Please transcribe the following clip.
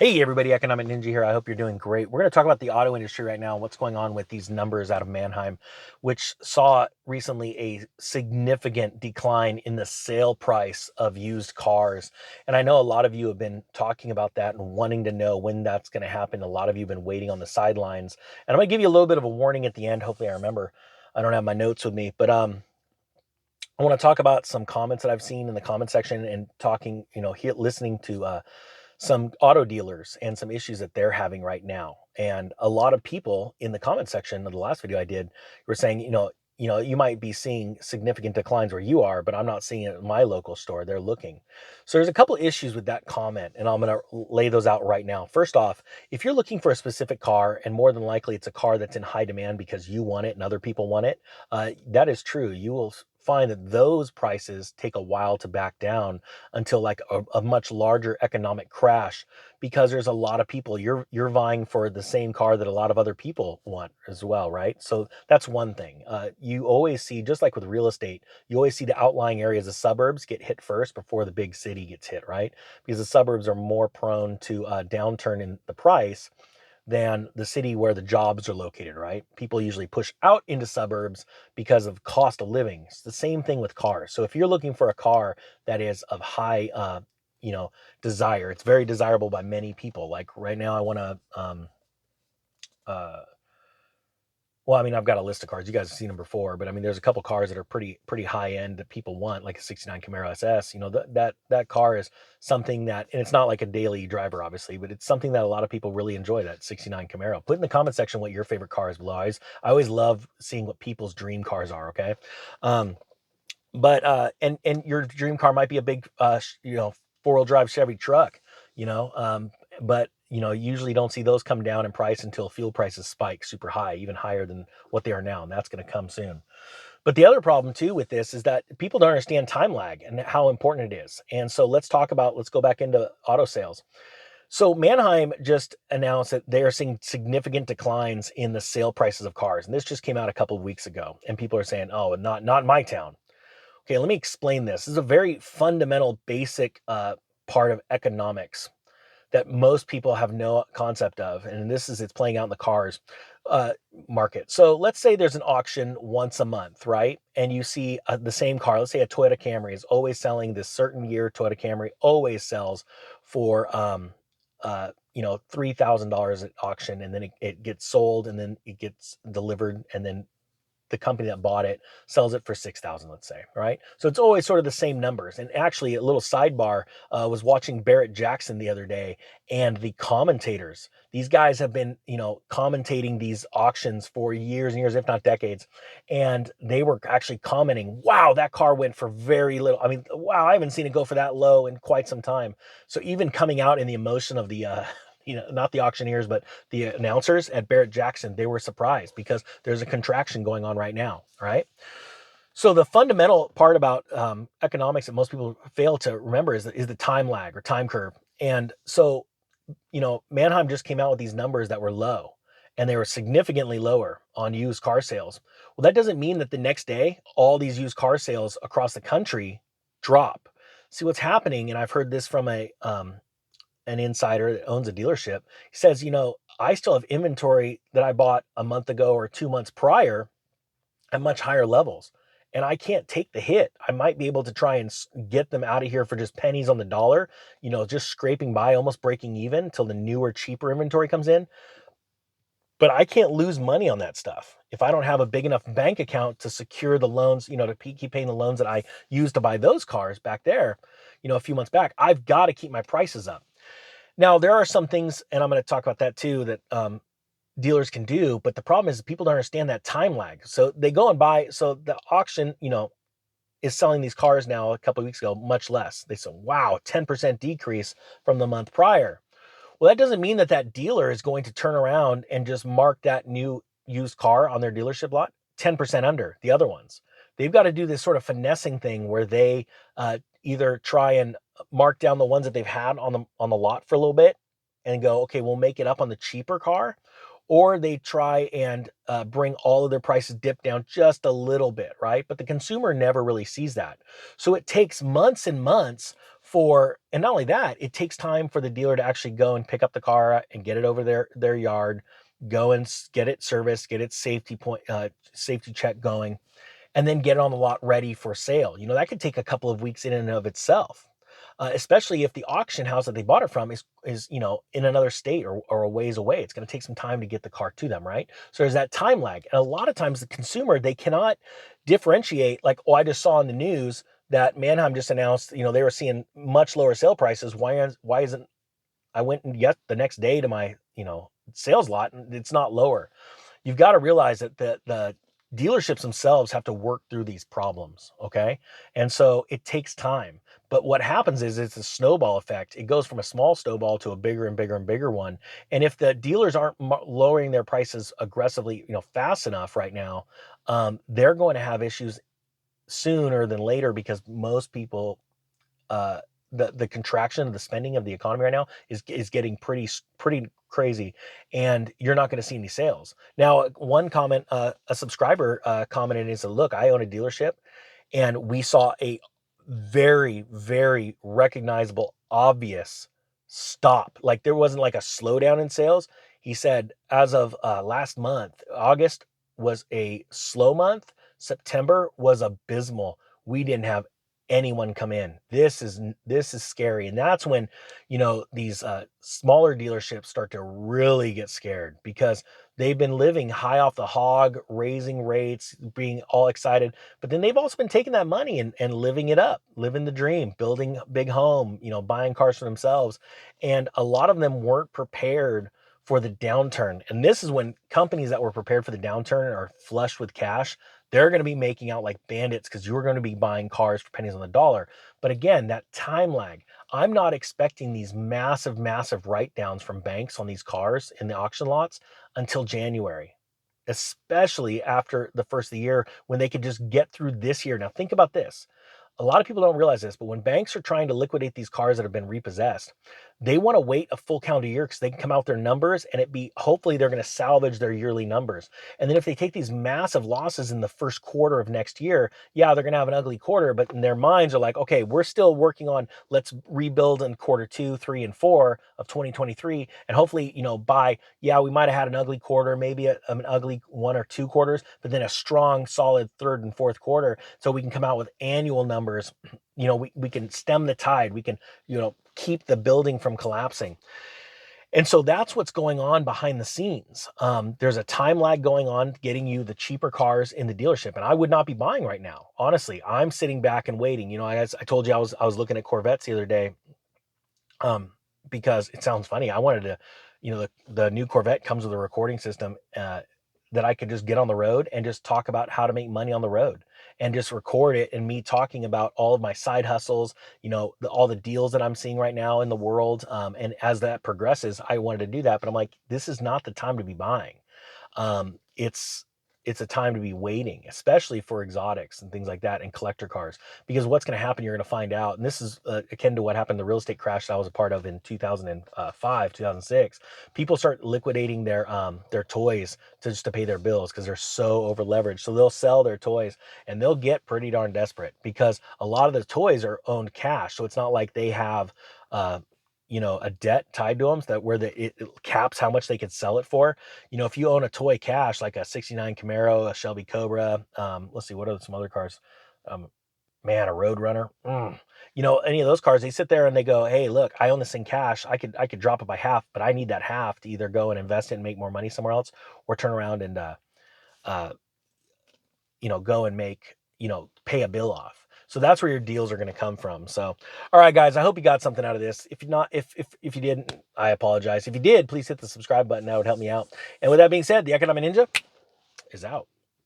Hey everybody, Economic Ninja here. I hope you're doing great. We're going to talk about the auto industry right now, what's going on with these numbers out of Mannheim, which saw recently a significant decline in the sale price of used cars. And I know a lot of you have been talking about that and wanting to know when that's going to happen. A lot of you have been waiting on the sidelines. And I'm going to give you a little bit of a warning at the end. Hopefully I remember. I don't have my notes with me, but I want to talk about some comments that I've seen in the comment section and talking, listening to some auto dealers and some issues that they're having right now. And a lot of people in the comment section of the last video I did were saying, you might be seeing significant declines where you are, but I'm not seeing it in my local store. They're looking. So there's a couple issues with that comment, and I'm going to lay those out right now. First off, if you're looking for a specific car, and more than likely it's a car that's in high demand because you want it and other people want it, that is true. You will find that those prices take a while to back down until like a much larger economic crash, because there's a lot of people, you're vying for the same car that a lot of other people want as well, right? So that's one thing. You always see, just like with real estate, you always see the outlying areas of suburbs get hit first before the big city gets hit, right? Because the suburbs are more prone to a downturn in the price than the city where the jobs are located, right? People usually push out into suburbs because of cost of living. It's the same thing with cars. So if you're looking for a car that is of high, you know, desire, it's very desirable by many people. Like right now, I want to, uh, well, I mean, I've got a list of cars. You guys have seen them before, but I mean, there's a couple cars that are pretty high end that people want, like a '69 Camaro SS. That car is something that, and it's not like a daily driver, obviously, but it's something that a lot of people really enjoy. That '69 Camaro. Put in the comment section what your favorite car is below. I always love seeing what people's dream cars are. Okay, um, but and your dream car might be a big, 4-wheel drive Chevy truck. You know, but usually don't see those come down in price until fuel prices spike super high, even higher than what they are now, and that's going to come soon. But the other problem too with this is that people don't understand time lag and how important it is. And so let's go back into auto sales. So Manheim just announced that they are seeing significant declines in the sale prices of cars, and this just came out a couple of weeks ago. And people are saying, "Oh, not in my town." Okay, let me explain this. This is a very fundamental, basic part of economics that most people have no concept of, and it's playing out in the cars uh, market. So let's say there's an auction once a month, right? And you see the same car. Let's say a Toyota Camry is always selling this certain year. Toyota Camry always sells for $3,000 at auction, and then it gets sold, and then it gets delivered, and then the company that bought it sells it for 6,000, let's say, right? So it's always sort of the same numbers. And actually, a little sidebar, was watching Barrett Jackson the other day, and the commentators, these guys have been, commentating these auctions for years and years, if not decades. And they were actually commenting, wow, that car went for very little. I mean, wow, I haven't seen it go for that low in quite some time. So even coming out in the emotion of the, not the auctioneers, but the announcers at Barrett Jackson, they were surprised because there's a contraction going on right now, right? So the fundamental part about economics that most people fail to remember is the time lag or time curve. And so, Manheim just came out with these numbers that were low, and they were significantly lower on used car sales. Well, that doesn't mean that the next day all these used car sales across the country drop. See what's happening, and I've heard this from an insider that owns a dealership. He says, I still have inventory that I bought a month ago or 2 months prior at much higher levels. And I can't take the hit. I might be able to try and get them out of here for just pennies on the dollar, just scraping by, almost breaking even till the newer, cheaper inventory comes in. But I can't lose money on that stuff if I don't have a big enough bank account to secure the loans, to keep paying the loans that I used to buy those cars back there, a few months back. I've got to keep my prices up. Now, there are some things, and I'm going to talk about that too, that dealers can do. But the problem is people don't understand that time lag. So they go and buy. So the auction, is selling these cars now a couple of weeks ago much less. They said, wow, 10% decrease from the month prior. Well, that doesn't mean that that dealer is going to turn around and just mark that new used car on their dealership lot 10% under the other ones. They've got to do this sort of finessing thing where they either try and mark down the ones that they've had on the lot for a little bit and go, okay, we'll make it up on the cheaper car, or they try and bring all of their prices dip down just a little bit, right? But the consumer never really sees that. So it takes months and months and not only that, it takes time for the dealer to actually go and pick up the car and get it over their yard, go and get it serviced, get its safety check going, and then get it on the lot ready for sale. That could take a couple of weeks in and of itself, especially if the auction house that they bought it from is in another state or a ways away. It's going to take some time to get the car to them, right? So there's that time lag, and a lot of times the consumer, they cannot differentiate. Like, oh, I just saw in the news that Manheim just announced, they were seeing much lower sale prices. Why isn't I went and yet the next day to my sales lot and it's not lower? You've got to realize that the dealerships themselves have to work through these problems, okay? And so it takes time. But what happens is it's a snowball effect. It goes from a small snowball to a bigger and bigger and bigger one. And if the dealers aren't lowering their prices aggressively, fast enough right now, they're going to have issues sooner than later, because most people, uh, the contraction of the spending of the economy right now is getting pretty crazy, and you're not going to see any sales. Now, one comment, a subscriber commented and said, "Look, I own a dealership, and we saw a very, very recognizable, obvious stop. Like, there wasn't like a slowdown in sales." He said, as of last month, August was a slow month. September was abysmal. We didn't have anyone come in. This is scary, and that's when these smaller dealerships start to really get scared, because they've been living high off the hog, raising rates, being all excited, but then they've also been taking that money and living it up, living the dream, building a big home, buying cars for themselves. And a lot of them weren't prepared for the downturn. And this is when companies that were prepared for the downturn are flush with cash. They're going to be making out like bandits, because you're going to be buying cars for pennies on the dollar. But again, that time lag. I'm not expecting these massive, massive write downs from banks on these cars in the auction lots until January, especially after the first of the year, when they could just get through this year. Now, think about this. A lot of people don't realize this, but when banks are trying to liquidate these cars that have been repossessed, they want to wait a full calendar year, because they can come out their numbers and hopefully they're going to salvage their yearly numbers. And then if they take these massive losses in the first quarter of next year, yeah, they're going to have an ugly quarter, but in their minds are like, okay, we're still working on, let's rebuild in quarter 2, 3, and 4 of 2023. And hopefully, we might have had an ugly quarter, maybe an ugly 1 or 2 quarters, but then a strong, solid third and fourth quarter. So we can come out with annual numbers. We can stem the tide. We can, keep the building from collapsing. And so that's what's going on behind the scenes. There's a time lag going on getting you the cheaper cars in the dealership. And I would not be buying right now. Honestly, I'm sitting back and waiting. As I told you, I was looking at Corvettes the other day, because it sounds funny. I wanted to, the new Corvette comes with a recording system that I could just get on the road and just talk about how to make money on the road, and just record it, and me talking about all of my side hustles, all the deals that I'm seeing right now in the world. And as that progresses, I wanted to do that, but I'm like, this is not the time to be buying. It's a time to be waiting, especially for exotics and things like that, and collector cars, because what's going to happen, you're going to find out, and this is akin to what happened, the real estate crash that I was a part of in 2005, 2006. People start liquidating their toys to pay their bills, because they're so over leveraged. So they'll sell their toys, and they'll get pretty darn desperate, because a lot of the toys are owned cash. So it's not like they have a debt tied to them, that where it caps how much they could sell it for. If you own a toy cash, like a 69 Camaro, a Shelby Cobra, let's see, what are some other cars? Um, Man, a Roadrunner. Any of those cars, they sit there and they go, "Hey, look, I own this in cash. I could drop it by half, but I need that half to either go and invest it and make more money somewhere else, or turn around and uh, go and make, pay a bill off." So that's where your deals are going to come from. So, all right, guys, I hope you got something out of this. If you not, if you didn't, I apologize. If you did, please hit the subscribe button. That would help me out. And with that being said, the Economic Ninja is out.